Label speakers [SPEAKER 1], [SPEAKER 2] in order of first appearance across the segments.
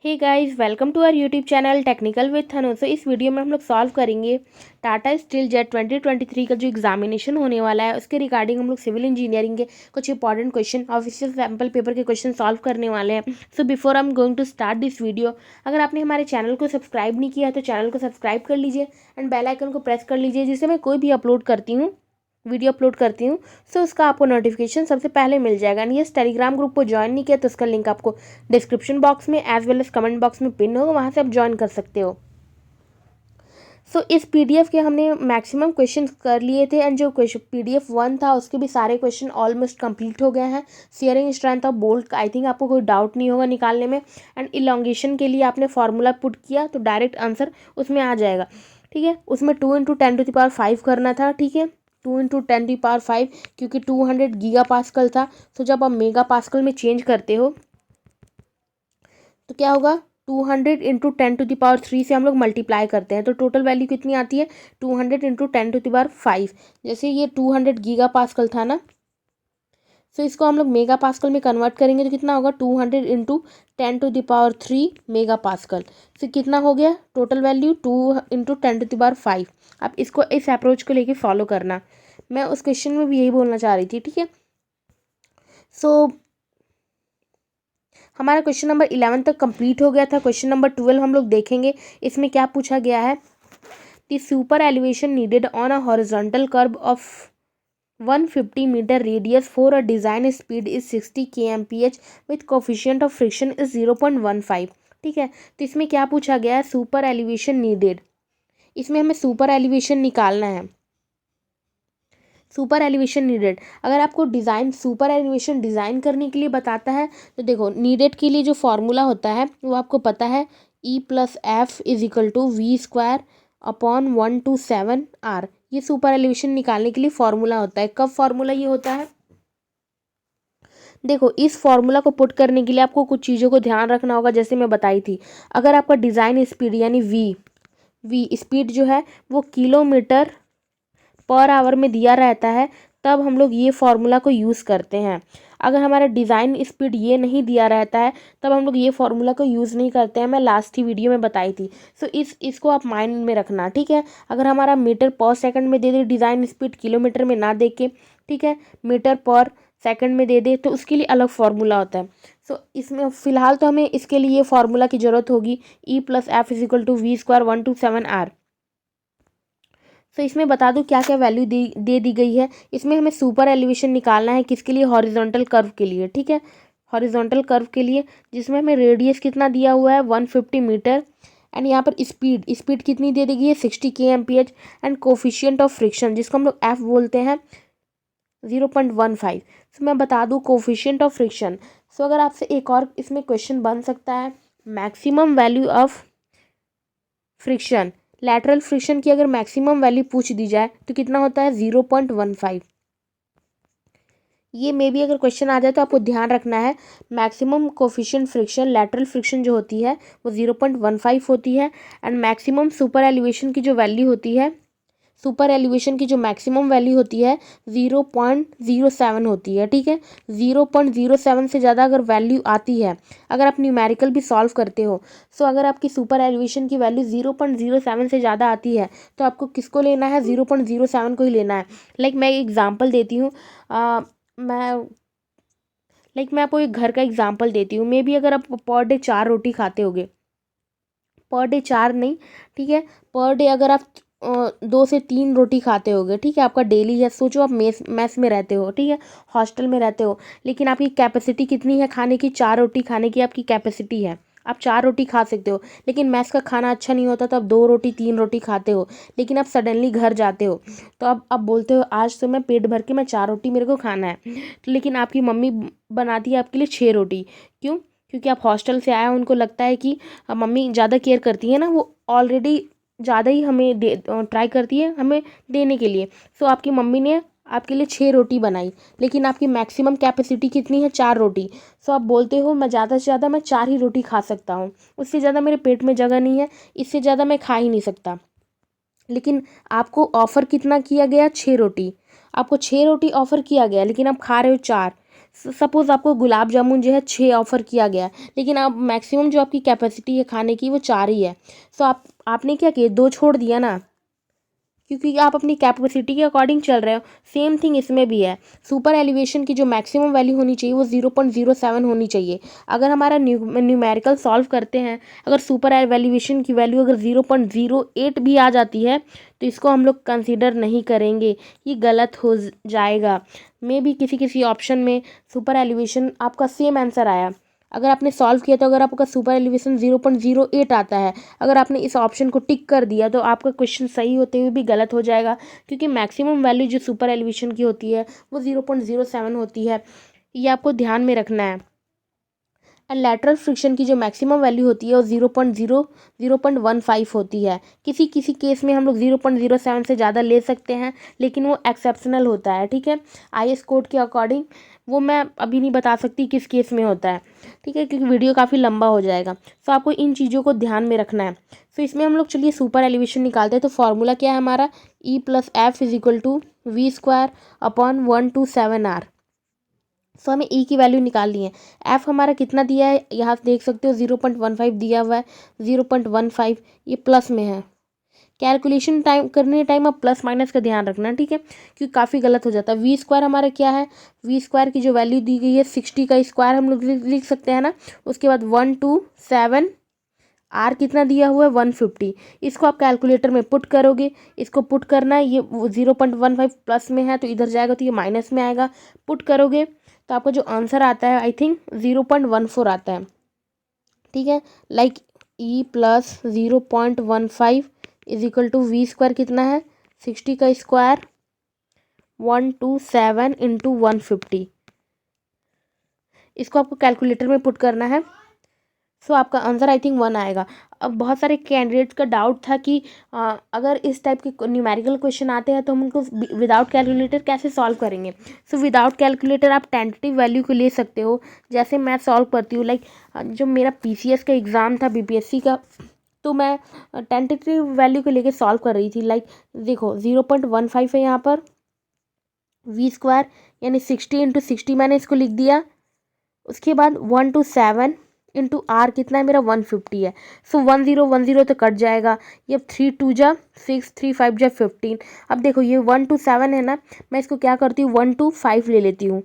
[SPEAKER 1] Hey guys, welcome to our YouTube channel technical with Thanu. So इस video में हम लोग सॉल्व करेंगे टाटा स्टील जेट 2023 का जो एग्जामिनेशन होने वाला है उसके रिगार्डिंग हम लोग सिविल इंजीनियरिंग के कुछ important question official sample paper के क्वेश्चन सॉल्व करने वाले हैं। So before I am going to start this video, अगर आपने हमारे चैनल को सब्सक्राइब नहीं किया है तो चैनल को सब्सक्राइब कर लीजिए एंड बेल आइकन को प्रेस कर लीजिए, जिससे मैं कोई भी वीडियो अपलोड करती हूँ सो उसका आपको नोटिफिकेशन सबसे पहले मिल जाएगा। एंड यस, टेलीग्राम ग्रुप को ज्वाइन नहीं किया तो उसका लिंक आपको डिस्क्रिप्शन बॉक्स में as well as comment box में पिन होगा, वहाँ से आप ज्वाइन कर सकते हो। सो इस पीडीएफ के हमने मैक्सिमम क्वेश्चन कर लिए थे एंड जो क्वेश्चन पीडीएफ 1 था उसके भी सारे क्वेश्चन ऑलमोस्ट कंप्लीट हो गए हैं। Shearing strength of bolt I think आपको कोई डाउट नहीं होगा निकालने में। एंड इलोंगेशन के लिए आपने फार्मूला पुट किया तो डायरेक्ट आंसर उसमें आ जाएगा। ठीक है, उसमें 2 × 10⁵ करना था। ठीक है, 2 × 10⁵, क्योंकि 200 गीगा पास्कल था। तो जब आप मेगा पास्कल में चेंज करते हो तो क्या होगा, 200 × 10⁵ से हम लोग मल्टीप्लाई करते हैं तो टोटल वैल्यू कितनी आती है, 200 × 10⁵। जैसे ये 200 गीगा पास्कल था ना, तो इसको हम लोग मेगा पास्कल में कन्वर्ट करेंगे तो कितना होगा, 200 × 10⁵ मेगा पास्कल। तो कितना हो गया टोटल वैल्यू, 2 × 10⁵। आप इसको इस अप्रोच को लेके फॉलो करना। मैं उस क्वेश्चन में भी यही बोलना चाह रही थी। ठीक है, सो हमारा क्वेश्चन नंबर 11 तक कंप्लीट हो गया था। क्वेश्चन नंबर 12 हम लोग देखेंगे। इसमें क्या पूछा गया है, the super elevation needed on a horizontal curve of 150 metre radius for a design speed is 60 kmph with coefficient of friction is 0.15। ठीक है, तो इसमें क्या पूछा गया है, सुपर एलिवेशन नीडेड। इसमें हमें सुपर एलिवेशन निकालना है। सुपर एलिवेशन नीडेड, अगर आपको डिज़ाइन सुपर एलिवेशन डिज़ाइन करने के लिए बताता है तो देखो, नीडेड के लिए जो फॉर्मूला होता है वो आपको पता है, E+F = V²/1/7R। ये सुपर एलिवेशन निकालने के लिए फॉर्मूला होता है। कब फॉर्मूला ये होता है, देखो इस फॉर्मूला को पुट करने के लिए आपको कुछ चीज़ों को ध्यान रखना होगा। जैसे मैं बताई थी, अगर आपका डिज़ाइन स्पीड यानी वी स्पीड जो है वो km/h में दिया रहता है, तब हम लोग ये फॉर्मूला को यूज़ करते हैं। अगर हमारा डिज़ाइन स्पीड ये नहीं दिया रहता है तब हम लोग ये फॉर्मूला को यूज़ नहीं करते हैं। मैं लास्ट ही वीडियो में बताई थी। सो इसको आप माइंड में रखना। ठीक है, अगर हमारा मीटर/सेकंड में दे दे डिज़ाइन स्पीड, किलोमीटर में ना दे के, ठीक है, मीटर/सेकंड में दे दे तो उसके लिए अलग फार्मूला होता है। सो इसमें फ़िलहाल तो हमें इसके लिए ये फार्मूला की ज़रूरत होगी, E+F = V²/1/7R। तो इसमें बता दूं क्या क्या वैल्यू दे दी गई है। इसमें हमें सुपर एलिवेशन निकालना है, किसके लिए, हॉरिजॉन्टल कर्व के लिए। ठीक है, हॉरिजॉन्टल कर्व के लिए, जिसमें हमें रेडियस कितना दिया हुआ है, 150 मीटर। एंड यहाँ पर स्पीड कितनी दे दी गई है, 60 kmph। And coefficient of friction, जिसको हम लोग एफ बोलते हैं, 0.15। तो मैं बता दूं कोफिशिएंट ऑफ फ्रिक्शन। सो अगर आपसे एक और इसमें क्वेश्चन बन सकता है, maximum value of friction, lateral friction की अगर मैक्सिमम वैल्यू पूछ दी जाए तो कितना होता है, 0.15। ये मे भी अगर क्वेश्चन आ जाए तो आपको ध्यान रखना है, maximum coefficient friction, lateral friction जो होती है वो 0.15 होती है। एंड मैक्सिमम सुपर एलिवेशन की जो वैल्यू होती है, सुपर एलिवेशन की जो मैक्सिमम वैल्यू होती है 0.07 होती है। ठीक है, 0.07 से ज़्यादा अगर वैल्यू आती है, अगर आप न्यूमेरिकल भी सॉल्व करते हो, सो अगर आपकी सुपर एलिवेशन की वैल्यू 0.07 से ज़्यादा आती है तो आपको किसको लेना है, 0.07 को ही लेना है। मैं एग्जांपल देती हूँ। मैं मैं आपको एक घर का एग्जांपल देती हूँ। मे बी अगर आप पर डे 4 रोटी खाते होगे, पर डे 4 नहीं, ठीक है, पर डे अगर आप 2 से 3 रोटी खाते होगे, ठीक है, आपका डेली है। सोचो आप मेस में रहते हो, ठीक है, हॉस्टल में रहते हो, लेकिन आपकी कैपेसिटी कितनी है खाने की, 4 रोटी खाने की आपकी कैपेसिटी है। आप 4 रोटी खा सकते हो, लेकिन मेस का खाना अच्छा नहीं होता तो आप 2 रोटी 3 रोटी खाते हो। लेकिन आप सडनली घर जाते हो तो आप बोलते हो आज तो मैं पेट भर के मैं 4 रोटी मेरे को खाना है, तो लेकिन आपकी मम्मी बनाती है आपके लिए 6 रोटी। क्यों? क्योंकि आप हॉस्टल से आए हो, उनको लगता है कि मम्मी ज़्यादा केयर करती है ना, वो ऑलरेडी ज़्यादा ही हमें ट्राई करती है हमें देने के लिए। सो आपकी मम्मी ने आपके लिए 6 रोटी बनाई, लेकिन आपकी मैक्सिमम कैपेसिटी कितनी है, 4 रोटी। सो आप बोलते हो मैं ज़्यादा से ज़्यादा मैं 4 ही रोटी खा सकता हूँ, उससे ज़्यादा मेरे पेट में जगह नहीं है, इससे ज़्यादा मैं खा ही नहीं सकता। लेकिन आपको ऑफ़र कितना किया गया, 6 रोटी। आपको 6 रोटी ऑफ़र किया गया, लेकिन आप खा रहे हो 4। सपोज़ आपको गुलाब जामुन जो है 6 ऑफ़र किया गया है, लेकिन अब मैक्सिमम जो आपकी कैपेसिटी है खाने की वो 4 ही है। सो आपने क्या किया, 2 छोड़ दिया ना, क्योंकि आप अपनी कैपेसिटी के अकॉर्डिंग चल रहे हो। सेम थिंग इसमें भी है। सुपर एलिवेशन की जो मैक्सिमम वैल्यू होनी चाहिए वो 0.07 होनी चाहिए। अगर हमारा न्यूमेरिकल सॉल्व करते हैं, अगर सुपर एलिवेशन की वैल्यू अगर 0.08 भी आ जाती है तो इसको हम लोग कंसीडर नहीं करेंगे, ये गलत हो जाएगा। मे भी किसी किसी ऑप्शन में सुपर एलिवेशन आपका सेम आंसर आया, अगर आपने सॉल्व किया तो अगर आपका सुपर एलिवेशन 0.08 आता है, अगर आपने इस ऑप्शन को टिक कर दिया तो आपका क्वेश्चन सही होते हुए भी गलत हो जाएगा, क्योंकि मैक्सिमम वैल्यू जो सुपर एलिवेशन की होती है वो 0.07 होती है। ये आपको ध्यान में रखना है। एंड लैटरल फ्रिक्शन की जो मैक्सिमम वैल्यू होती है वो 0.15 होती है। किसी किसी केस में हम लोग 0.07 से ज़्यादा ले सकते हैं, लेकिन वो एक्सेप्शनल होता है, ठीक है। IS कोड के अकॉर्डिंग वो मैं अभी नहीं बता सकती किस केस में होता है, ठीक है, क्योंकि वीडियो काफ़ी लंबा हो जाएगा। तो आपको इन चीज़ों को ध्यान में रखना है। तो इसमें हम लोग चलिए सुपर एलिवेशन निकालते हैं। तो फॉर्मूला क्या है हमारा, E+F=V²/127R। सो हमें ई की वैल्यू निकालनी है। एफ हमारा कितना दिया है, यहाँ से देख सकते हो 0.15 दिया हुआ है, 0.15 ये प्लस में है। कैलकुलेशन टाइम करने टाइम अब प्लस माइनस का ध्यान रखना, ठीक है, क्योंकि काफ़ी गलत हो जाता है। V² हमारा क्या है, V² की जो वैल्यू दी गई है 60 का स्क्वायर हम लोग लिख सकते हैं ना। उसके बाद 127, आर कितना दिया हुआ है 150। इसको आप कैलकुलेटर में पुट करोगे, इसको पुट करना है, ये 0.15 प्लस में है तो इधर जाएगा तो ये माइनस में आएगा। पुट करोगे तो आपका जो आंसर आता है आई थिंक 0.14 आता है, ठीक है। लाइक E+0.15 =V² कितना है 60 का स्क्वायर 127 × 150। इसको आपको कैलकुलेटर में पुट करना है। सो आपका आंसर आई थिंक 1 आएगा। अब बहुत सारे कैंडिडेट्स का डाउट था कि अगर इस टाइप के न्यूमेरिकल क्वेश्चन आते हैं तो हम उनको विदाउट कैलकुलेटर कैसे सॉल्व करेंगे। सो विदाउट कैलकुलेटर आप टेंटेटिव वैल्यू को ले सकते हो, जैसे मैं सॉल्व करती हूँ। लाइक जो मेरा PCS का एग्ज़ाम था BPSC का, तो मैं टेंटेटिव वैल्यू को लेके सॉल्व कर रही थी। लाइक देखो 0.15 है यहाँ पर, V² यानी 60 × 60 मैंने इसको लिख दिया। उसके बाद 127 × R कितना है मेरा 150 है। सो 1010 तो कट जाएगा। ये 3 2 जा 6, 3 5 जा 15। अब देखो ये 127 है ना, मैं इसको क्या करती हूँ 125 ले लेती हूँ।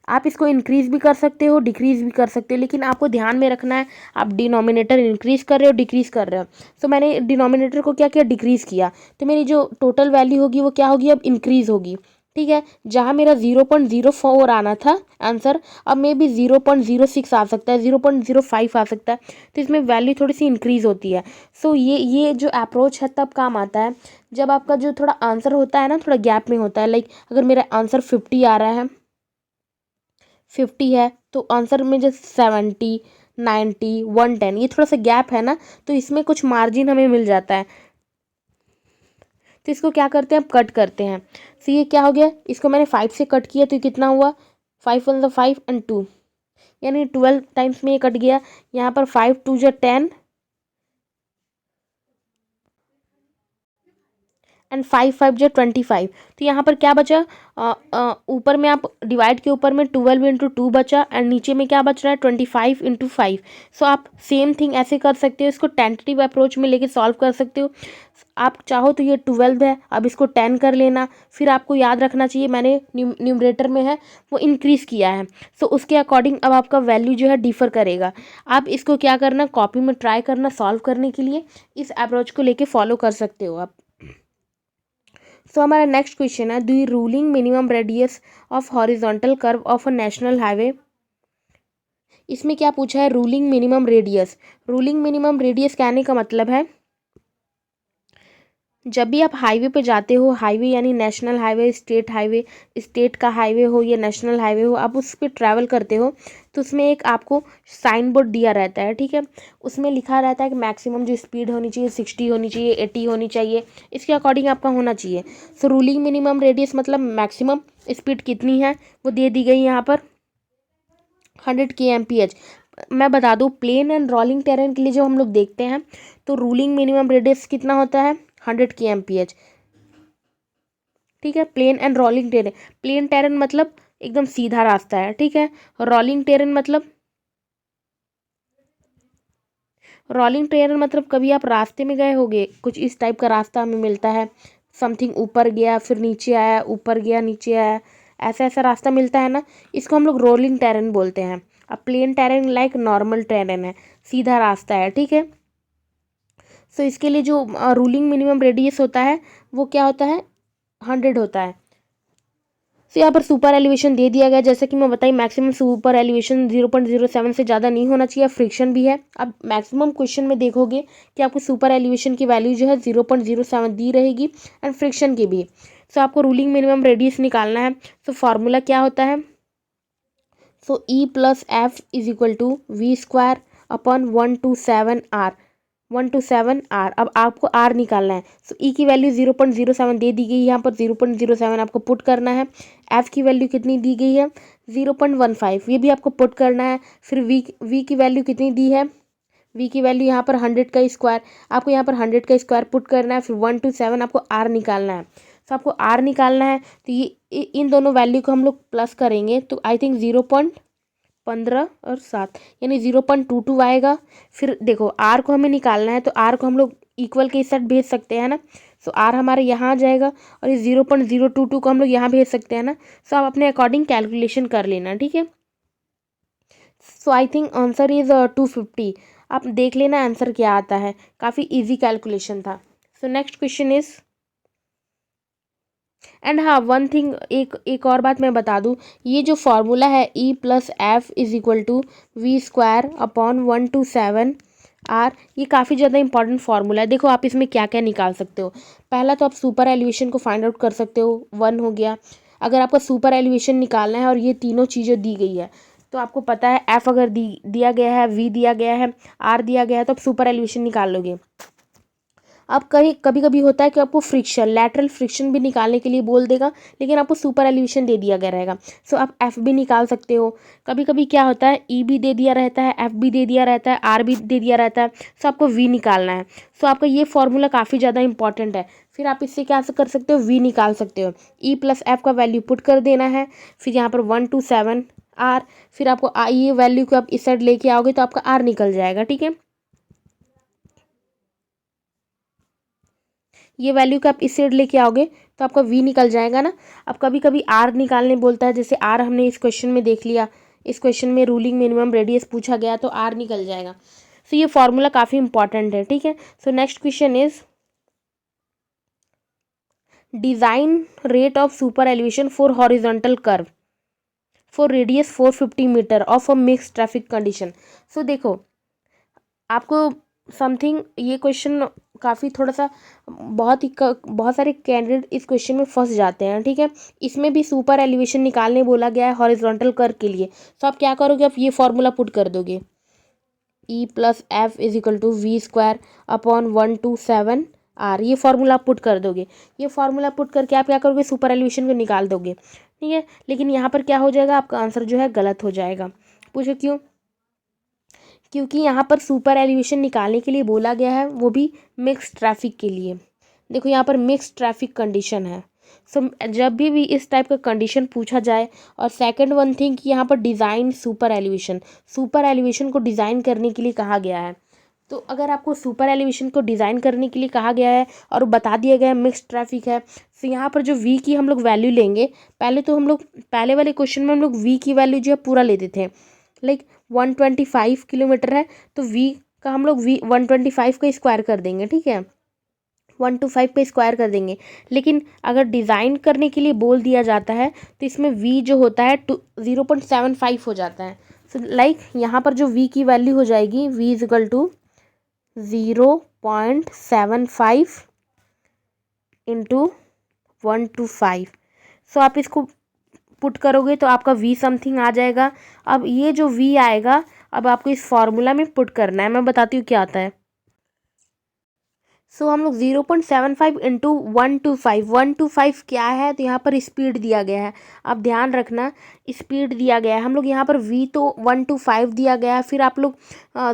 [SPEAKER 1] आप इसको इंक्रीज़ भी कर सकते हो, डिक्रीज़ भी कर सकते हो, लेकिन आपको ध्यान में रखना है आप डिनोमिनेटर इंक्रीज़ कर रहे हो डिक्रीज़ कर रहे हो। सो मैंने डिनोमिनेटर को क्या किया, डिक्रीज़ किया, तो मेरी जो टोटल वैल्यू होगी वो क्या होगी, अब इंक्रीज़ होगी, ठीक है। जहाँ मेरा 0.04 आना था आंसर, अब मे बी 0.06 आ सकता है, 0.05 आ सकता है। तो इसमें वैल्यू थोड़ी सी इंक्रीज़ होती है। सो ये जो अप्रोच है तब काम आता है जब आपका जो थोड़ा आंसर होता है ना थोड़ा गैप में होता है। लाइक अगर मेरा आंसर 50 आ रहा है, 50 है तो आंसर में जो 70, 90, 110 ये थोड़ा सा गैप है ना, तो इसमें कुछ मार्जिन हमें मिल जाता है। तो इसको क्या करते हैं, अब कट करते हैं। तो ये क्या हो गया, इसको मैंने 5 से कट किया तो ये कितना हुआ 5 1 5 एंड 2, यानी 12 टाइम्स में ये कट गया। यहाँ पर 5 2 जा 10 एंड 5 5 जो 25। तो यहाँ पर क्या बचा, ऊपर में आप डिवाइड के ऊपर में 12 × 2 बचा एंड नीचे में क्या बच रहा है 25 × 5। सो आप सेम थिंग ऐसे कर सकते हो, इसको टेंटेटिव अप्रोच में लेके सॉल्व कर सकते हो। आप चाहो तो ये 12 है, अब इसको 10 कर लेना। फिर आपको याद रखना चाहिए मैंने न्यूमरेटर में है वो इंक्रीज़ किया है, सो उसके अकॉर्डिंग अब आपका वैल्यू जो है डिफ़र करेगा। आप इसको क्या करना, कॉपी में ट्राई करना सॉल्व करने के लिए, इस अप्रोच को लेके फॉलो कर सकते हो आप। सो हमारा नेक्स्ट क्वेश्चन है, the ruling minimum radius of horizontal curve of a national highway. इसमें क्या पूछा है, ruling minimum radius. Ruling minimum radius कहने का मतलब है जब भी आप हाईवे पे जाते हो, हाईवे यानी national highway, state highway, state का हाईवे हो या नेशनल हाईवे हो, आप उस पर ट्रैवल करते हो तो उसमें एक आपको साइन बोर्ड दिया रहता है, ठीक है। उसमें लिखा रहता है कि मैक्सिमम जो स्पीड होनी चाहिए 60 होनी चाहिए, 80 होनी चाहिए, इसके अकॉर्डिंग आपका होना चाहिए। सो रूलिंग मिनिमम रेडियस मतलब मैक्सिमम स्पीड कितनी है वो दे दी गई यहाँ पर 100 kmph। मैं बता दूँ प्लेन एंड रोलिंग टेरेन के लिए जो हम लोग देखते हैं तो रूलिंग मिनिमम रेडियस कितना होता है 100 kmph, ठीक है। Plain and rolling terrain, plain terrain मतलब एकदम सीधा रास्ता है, ठीक है। रोलिंग टेरेन मतलब, रोलिंग टेरेन मतलब कभी आप रास्ते में गए होगे, कुछ इस टाइप का रास्ता हमें मिलता है, समथिंग ऊपर गया फिर नीचे आया, ऊपर गया नीचे आया, ऐसा ऐसा रास्ता मिलता है ना, इसको हम लोग रोलिंग टेरेन बोलते हैं। अब plain terrain like normal terrain है, सीधा रास्ता है, ठीक है। सो इसके लिए जो रूलिंग मिनिमम रेडियस होता है वो क्या होता है, 100 होता है। तो यहाँ पर सुपर एलिवेशन दे दिया गया, जैसे कि मैं बताई मैक्सिमम सुपर एलिवेशन 0.07 से ज़्यादा नहीं होना चाहिए, फ्रिक्शन भी है। अब मैक्सिमम क्वेश्चन में देखोगे कि आपको सुपर एलिवेशन की वैल्यू जो है 0.07 दी रहेगी एंड फ्रिक्शन की भी। सो आपको रूलिंग मिनिमम रेडियस निकालना है। सो फार्मूला क्या होता है, so e plus f is equal to v square upon 127 r, 127 r. अब आपको आर निकालना है। सो ई की वैल्यू 0.07 दे दी गई है, यहाँ पर 0.07 आपको पुट करना है। एफ की वैल्यू कितनी दी गई है, 0.15, ये भी आपको पुट करना है। फिर वी की वैल्यू कितनी दी है, वी की वैल्यू यहाँ पर 100 का स्क्वायर, आपको यहाँ पर 100 का स्क्वायर पुट करना है। फिर 127 आपको आर निकालना है। तो आपको आर निकालना है, तो ये इन दोनों वैल्यू को हम लोग प्लस करेंगे तो आई थिंक 0.15 और 7 यानी 0.22 आएगा। फिर देखो आर को हमें निकालना है, तो आर को हम लोग इक्वल के इस साइड भेज सकते हैं ना। सो आर हमारे यहाँ आ जाएगा और ये 0.022 को हम लोग यहाँ भेज सकते हैं ना। सो आप अपने अकॉर्डिंग कैलकुलेशन कर लेना, ठीक है। सो आई थिंक आंसर इज 250। आप देख लेना आंसर क्या आता है, काफ़ी इजी कैलकुलेशन था। सो नेक्स्ट क्वेश्चन इज, एंड हाँ वन थिंग, एक और बात मैं बता दूँ, ये जो फॉर्मूला है e plus f is equal to v square upon 127 r, ये काफ़ी ज़्यादा इंपॉर्टेंट फार्मूला है। देखो आप इसमें क्या क्या निकाल सकते हो। पहला तो आप सुपर एलिवेशन को फाइंड आउट कर सकते हो, 1 हो गया। अगर आपको सुपर एलिवेशन निकालना है और ये तीनों चीज़ें दी गई है, तो आपको पता है एफ अगर दिया गया है, वी दिया गया है, आर दिया गया है, तो आप सुपर एलिवेशन निकाल लोगे। अब कहीं कभी कभी होता है कि आपको फ्रिक्शन, लैटरल फ्रिक्शन भी निकालने के लिए बोल देगा, लेकिन आपको सुपर एलिवेशन दे दिया गया रहेगा। सो आप एफ भी निकाल सकते हो। कभी कभी क्या होता है, ई भी दे दिया रहता है, एफ भी दे दिया रहता है, आर भी दे दिया रहता है, सो आपको वी निकालना है। सो आपका ये फॉर्मूला काफ़ी ज़्यादा इंपॉर्टेंट है। फिर आप इससे क्या कर सकते हो, वी निकाल सकते हो। ई प्लस एफ का वैल्यू पुट कर देना है, फिर यहाँ पर 127 आर, फिर आपको ये वैल्यू को आप इस साइड लेके आओगे तो आपका आर निकल जाएगा, ठीक है। ये वैल्यू का आप इस साइड लेके आओगे तो आपका वी निकल जाएगा ना। अब कभी कभी आर निकालने बोलता है, जैसे आर हमने इस क्वेश्चन में देख लिया, इस क्वेश्चन में रूलिंग मिनिमम रेडियस पूछा गया तो आर निकल जाएगा। सो ये फॉर्मूला काफ़ी इंपॉर्टेंट है, ठीक है। So next question is, design rate of super elevation for horizontal curve for radius 450 metre of a mix traffic condition. So देखो आपको समथिंग, ये क्वेश्चन काफ़ी थोड़ा सा बहुत सारे कैंडिडेट इस क्वेश्चन में फंस जाते हैं, ठीक है। इसमें भी सुपर एलिवेशन निकालने बोला गया है हॉरिजॉन्टल कर्व के लिए। तो आप क्या करोगे, आप ये फॉर्मूला पुट कर दोगे, e plus f is equal to v square upon 127 r, ये फार्मूला आप पुट कर दोगे। ये फार्मूला पुट करके आप क्या करोगे, सुपर एलिवेशन को निकाल दोगे, ठीक है। लेकिन यहाँ पर क्या हो जाएगा, आपका आंसर जो है गलत हो जाएगा। पूछो क्यों, क्योंकि यहाँ पर सुपर एलिवेशन निकालने के लिए बोला गया है, वो भी मिक्स ट्रैफिक के लिए। देखो यहाँ पर मिक्स ट्रैफिक कंडीशन है। सो जब भी इस टाइप का कंडीशन पूछा जाए, और सेकंड वन थिंग कि यहाँ पर डिज़ाइन सुपर एलिवेशन को डिज़ाइन करने के लिए कहा गया है। तो अगर आपको सुपर एलिवेशन को डिज़ाइन करने के लिए कहा गया है और बता दिया गया है मिक्स ट्रैफिक है, तो यहाँ पर जो वी की हम लोग वैल्यू लेंगे, पहले वाले क्वेश्चन में हम लोग वी की वैल्यू जो है पूरा लेते थे, लाइक 125 किलोमीटर है तो वी का हम लोग वी 125 का स्क्वायर कर देंगे, ठीक है, 125 पे स्क्वायर कर देंगे। लेकिन अगर डिज़ाइन करने के लिए बोल दिया जाता है तो इसमें वी जो होता है 0.75 हो जाता है। सो लाइक यहाँ पर जो वी की वैल्यू हो जाएगी, v is equal to 0.75 into 125। सो आप इसको पुट करोगे तो आपका वी समथिंग आ जाएगा। अब ये जो वी आएगा, अब आपको इस फॉर्मूला में पुट करना है, मैं बताती हूँ क्या आता है। सो हम लोग 0.75 इंटू 125 क्या है, तो यहाँ पर स्पीड दिया गया है। आप ध्यान रखना, स्पीड दिया गया है। हम लोग यहाँ पर v तो 125 दिया गया है, फिर आप लोग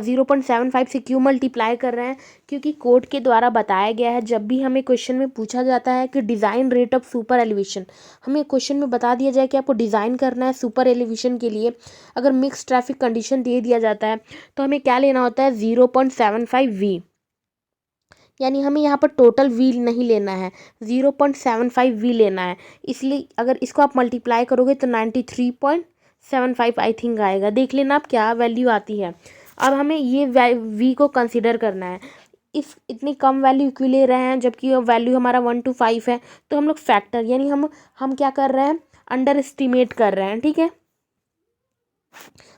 [SPEAKER 1] 0.75 से क्यों मल्टीप्लाई कर रहे हैं, क्योंकि कोड के द्वारा बताया गया है। जब भी हमें क्वेश्चन में पूछा जाता है कि design rate of super elevation, हमें क्वेश्चन में बता दिया जाए कि आपको डिज़ाइन करना है सुपर एलिवेशन के लिए, अगर मिक्स ट्रैफिक कंडीशन दे दिया जाता है तो हमें क्या लेना होता है, 0.75 v। यानी हमें यहाँ पर टोटल वी नहीं लेना है, 0.75 वी लेना है। इसलिए अगर इसको आप मल्टीप्लाई करोगे तो 93.75 आई थिंक आएगा। देख लेना आप क्या वैल्यू आती है। अब हमें ये वी को कंसिडर करना है। इस इतनी कम वैल्यू क्यों ले रहे हैं, जबकि वैल्यू हमारा 1 to 5 है, तो हम लोग फैक्टर यानी हम क्या कर रहे हैं, अंडर एस्टिमेट कर रहे हैं। ठीक है,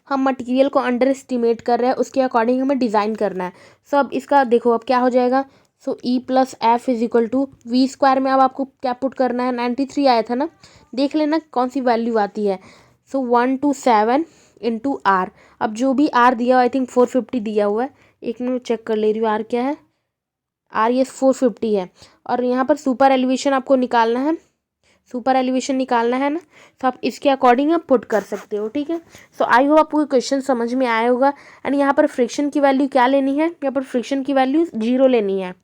[SPEAKER 1] हम मटेरियल को अंडर एस्टिमेट कर रहे हैं, उसके अकॉर्डिंग हमें डिज़ाइन करना है। सो अब इसका देखो अब क्या हो जाएगा, so e plus f is equal to v square में अब आपको क्या पुट करना है, 93 आया था ना, देख लेना कौन सी वैल्यू आती है। सो 1 to 7 इंटू आर, अब जो भी आर दिया हुआ आई थिंक 450 दिया हुआ है, एक मिनट चेक कर ले रही हूँ आर क्या है, आर ये 450 है। और यहाँ पर सुपर एलिवेशन आपको निकालना है, सुपर एलिवेशन निकालना है ना, तो आप इसके अकॉर्डिंग आप पुट कर सकते हो। ठीक है, सो आई होप आपको क्वेश्चन समझ में आया होगा। एंड यहाँ पर फ्रिक्शन की वैल्यू क्या लेनी है, यहाँ पर फ्रिक्शन की वैल्यू 0 लेनी है।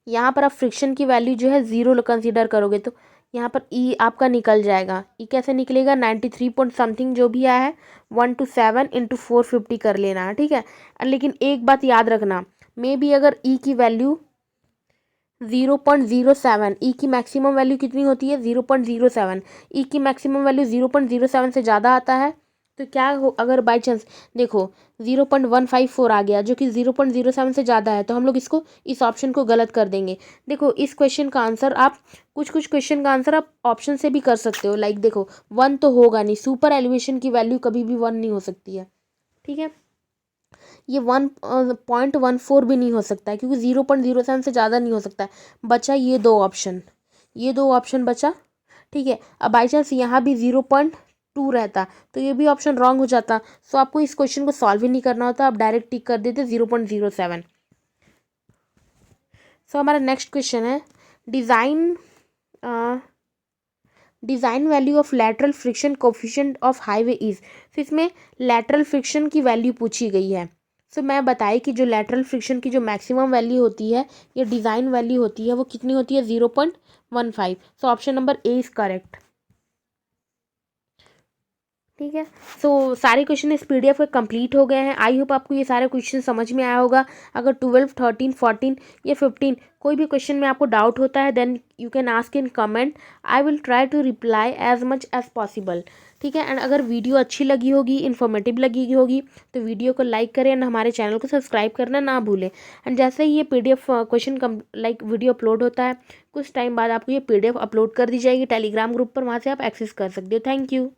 [SPEAKER 1] यहाँ पर आप फ्रिक्शन की वैल्यू जो है 0 कंसिडर करोगे तो यहाँ पर ई आपका निकल जाएगा। ई कैसे निकलेगा, 93 पॉइंट समथिंग जो भी आया है 1 to 7 इंटू 450 कर लेना है। ठीक है, लेकिन एक बात याद रखना, मे बी अगर ई की वैल्यू 0.07, ई की मैक्सिमम वैल्यू कितनी होती है, 0.07, ई की मैक्सिमम वैल्यू 0.07 से ज़्यादा आता है तो क्या हो, अगर बाई चांस देखो 0.154 आ गया जो कि 0.07 से ज़्यादा है, तो हम लोग इसको इस ऑप्शन को गलत कर देंगे। देखो इस क्वेश्चन का आंसर आप कुछ क्वेश्चन का आंसर आप ऑप्शन से भी कर सकते हो। लाइक देखो 1 तो होगा नहीं, सुपर एलिवेशन की वैल्यू कभी भी 1 नहीं हो सकती है। ठीक है, ये 1.14 भी नहीं हो सकता है, क्योंकि 0.07 से ज़्यादा नहीं हो सकता है। बचा ये दो ऑप्शन, ये दो ऑप्शन बचा। ठीक है, अब बाई चांस यहाँ भी 0.2 रहता तो ये भी ऑप्शन रॉन्ग हो जाता। सो आपको इस क्वेश्चन को सॉल्व ही नहीं करना होता, आप डायरेक्ट टिक कर देते 0.07। सो हमारा नेक्स्ट क्वेश्चन है, design design value of lateral friction coefficient of highway is. तो इसमें लैटरल फ्रिक्शन की वैल्यू पूछी गई है। सो मैं बताई कि जो लैटरल फ्रिक्शन की जो मैक्सिमम वैल्यू होती है या डिज़ाइन वैल्यू होती है वो कितनी होती है, 0.15। So option number A is correct. ठीक है, सो सारे क्वेश्चन इस पीडीएफ में कंप्लीट हो गए हैं। आई होप आपको ये सारे क्वेश्चन समझ में आया होगा। अगर 12, 13, 14 या 15 कोई भी क्वेश्चन में आपको डाउट होता है then you can ask in comment, I will try to reply as much as possible. ठीक है, एंड अगर वीडियो अच्छी लगी होगी, इन्फॉर्मेटिव लगी होगी, तो वीडियो को लाइक करें एंड हमारे चैनल को सब्सक्राइब करना ना भूलें। एंड जैसे ही ये PDF question like video upload होता है, कुछ टाइम बाद आपको ये पीडीएफ अपलोड कर दी जाएगी टेलीग्राम ग्रुप पर, वहाँ से आप एक्सेस कर सकते हो। Thank you.